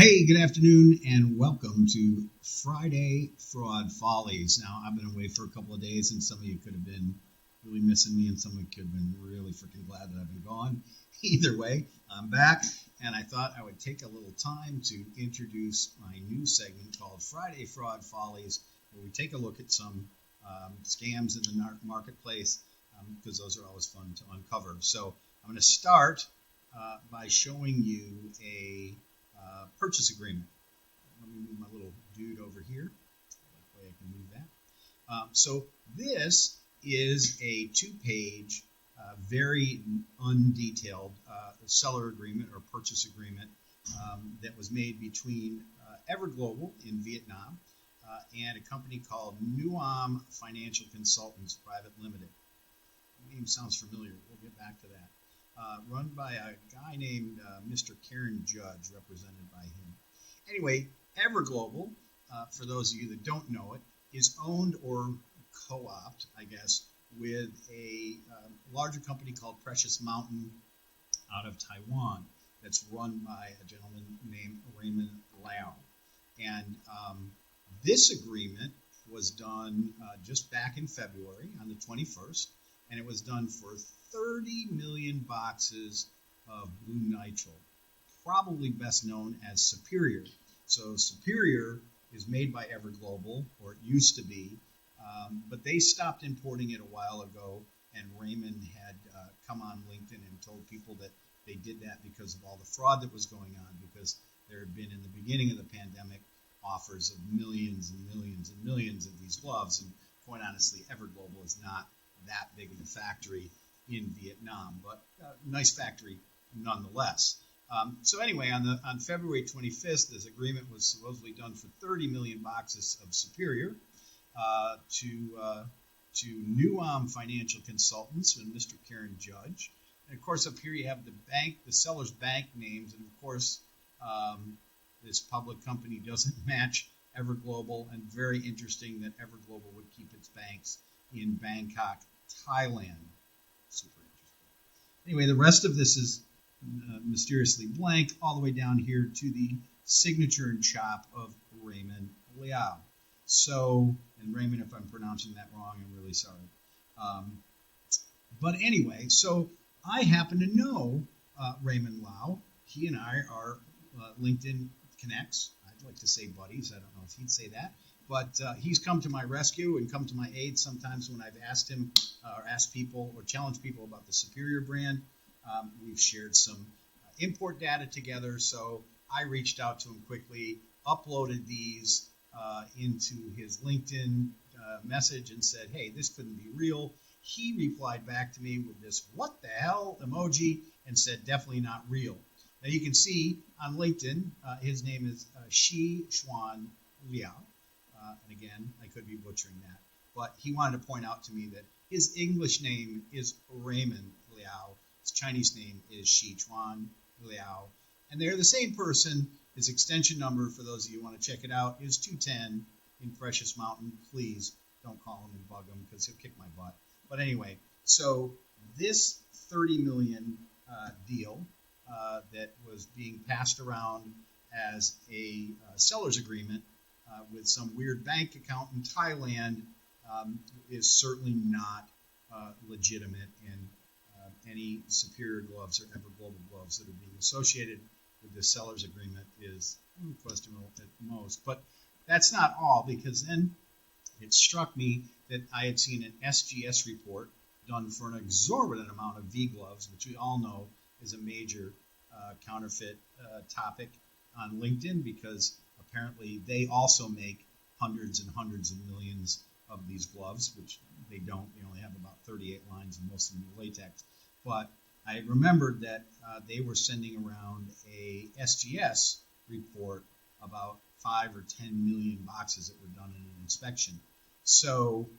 Hey, good afternoon, and welcome to Friday Fraud Follies. Now, I've been away for a couple of days, and some of you could have been really missing me, and some of you could have been really freaking glad that I've been gone. Either way, I'm back, and I thought I would take a little time to introduce my new segment called Friday Fraud Follies, where we take a look at some scams in the marketplace, because those are always fun to uncover. So I'm going to start by showing you a purchase agreement. Let me move my little dude over here. That way I can move that. So this is a two-page, very undetailed seller agreement or purchase agreement that was made between Everglobal in Vietnam and a company called Nuoam Financial Consultants Private Limited. The name sounds familiar. We'll get back to that. Run by a guy named Mr. Karen Judge, represented by him. Anyway, Everglobal, for those of you that don't know it, is owned or co-opted, I guess, with a larger company called Precious Mountain out of Taiwan that's run by a gentleman named Raymond Lau. And this agreement was done just back in February on the 21st, and it was done for 30 million boxes of blue nitrile, probably best known as Superior. So Superior is made by Everglobal, or it used to be, but they stopped importing it a while ago, and Raymond had come on LinkedIn and told people that they did that because of all the fraud that was going on, because there had been, in the beginning of the pandemic, offers of millions and millions and millions of these gloves, and quite honestly, Everglobal is not that big of a factory in Vietnam, but nice factory nonetheless. So anyway, on February 25th, this agreement was supposedly done for 30 million boxes of Superior to Nuoam Financial Consultants and Mr. Karen Judge. And of course, up here you have the seller's bank names, and of course, this public company doesn't match Everglobal, and very interesting that Everglobal would keep its banks in Bangkok, Thailand. Super interesting. Anyway, the rest of this is mysteriously blank, all the way down here to the signature and chop of Raymond Liao. So, and Raymond, if I'm pronouncing that wrong, I'm really sorry. But anyway, so I happen to know Raymond Liao. He and I are LinkedIn connects. I'd like to say buddies. I don't know if he'd say that. But he's come to my rescue and come to my aid sometimes when I've asked him or asked people or challenged people about the Superior brand. We've shared some import data together, so I reached out to him quickly, uploaded these into his LinkedIn message and said, hey, this couldn't be real. He replied back to me with this what the hell emoji and said definitely not real. Now you can see on LinkedIn, his name is Shi Xuan Liao. And again, I could be butchering that. But he wanted to point out to me that his English name is Raymond Liao. His Chinese name is Shi Chuan Liao. And they're the same person. His extension number, for those of you who want to check it out, is 210 in Precious Mountain. Please don't call him and bug him because he'll kick my butt. But anyway, so this 30 million deal that was being passed around as a seller's agreement with some weird bank account in Thailand is certainly not legitimate, and any Superior gloves or Everglobal gloves that are being associated with the seller's agreement is questionable at most. But that's not all, because then it struck me that I had seen an SGS report done for an exorbitant amount of V gloves, which we all know is a major counterfeit topic on LinkedIn, because apparently they also make hundreds and hundreds of millions of these gloves, which they don't. They only have about 38 lines, and most of them are latex. But I remembered that they were sending around a SGS report about 5 or 10 million boxes that were done in an inspection. So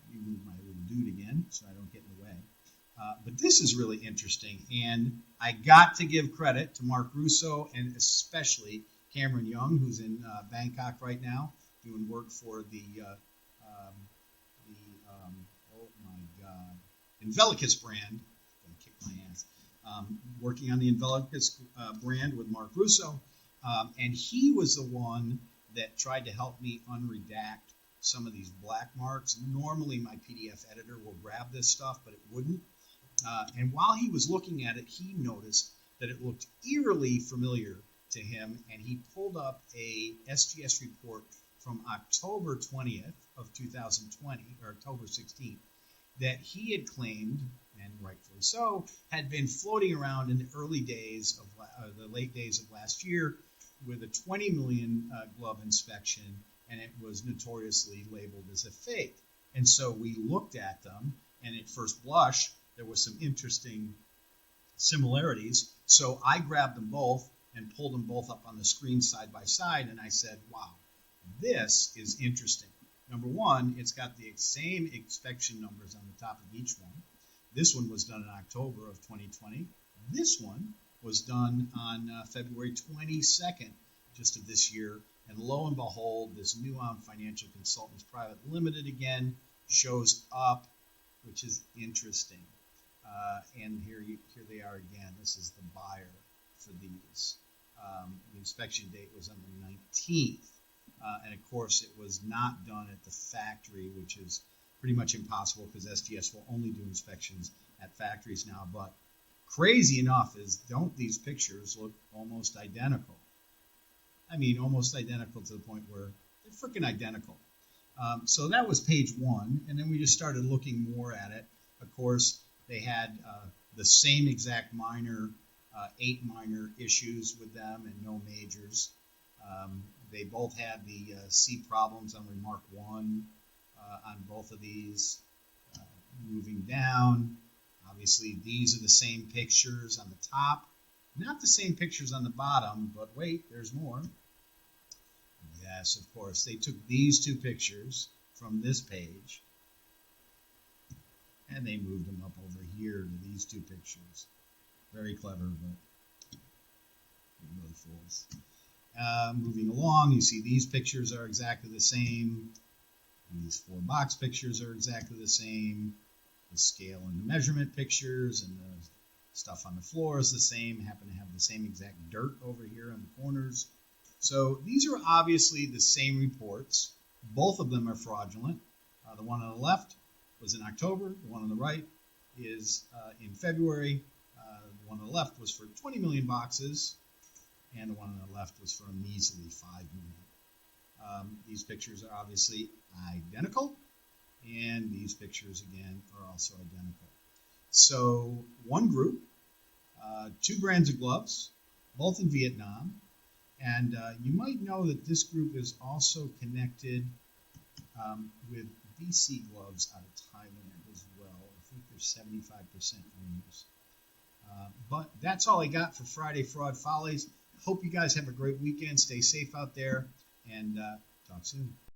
let me move my little dude again so I don't get in the way. But this is really interesting, and I got to give credit to Mark Russo and especially Cameron Young, who's in Bangkok right now, doing work for the Envelicus brand. Gonna kick my ass. Working on the Envelicus brand with Mark Russo. And he was the one that tried to help me unredact some of these black marks. Normally my PDF editor will grab this stuff, but it wouldn't. And while he was looking at it, he noticed that it looked eerily familiar to him, and he pulled up a SGS report from October 20th of 2020, or October 16th, that he had claimed, and rightfully so, had been floating around in the early days of the late days of last year with a 20 million glove inspection, and it was notoriously labeled as a fake. And so we looked at them, and at first blush, there was some interesting similarities. So I grabbed them both and pulled them both up on the screen side by side, and I said, wow, this is interesting. Number one, it's got the same inspection numbers on the top of each one. This one was done in October of 2020. This one was done on February 22nd, just of this year. And lo and behold, this Nuoam Financial Consultants Private Limited again shows up, which is interesting. And here they are again. This is the buyer for these. The inspection date was on the 19th. And of course, it was not done at the factory, which is pretty much impossible because SGS will only do inspections at factories now. But crazy enough is, don't these pictures look almost identical? I mean, almost identical to the point where they're freaking identical. So that was page one, and then we just started looking more at it. Of course, they had the same exact minor, 8 minor issues with them and no majors. They both had the C problems on remark 1 on both of these. Moving down, obviously these are the same pictures on the top. Not the same pictures on the bottom, but wait, there's more. Yes, of course. They took these 2 pictures from this page, and they moved them up over here to these 2 pictures. Very clever, but it really fools. Moving along, you see these pictures are exactly the same. These 4 box pictures are exactly the same. The scale and the measurement pictures and the stuff on the floor is the same. Happen to have the same exact dirt over here in the corners. So these are obviously the same reports. Both of them are fraudulent. The one on the left was in October. The one on the right is in February. The one on the left was for 20 million boxes, and the one on the left was for a measly 5 million. These pictures are obviously identical, and these pictures, again, are also identical. So one group, 2 brands of gloves, both in Vietnam, and you might know that this group is also connected with BC gloves out of Thailand as well. I think they're 75% owners. But that's all I got for Friday Fraud Follies. Hope you guys have a great weekend. Stay safe out there, and talk soon.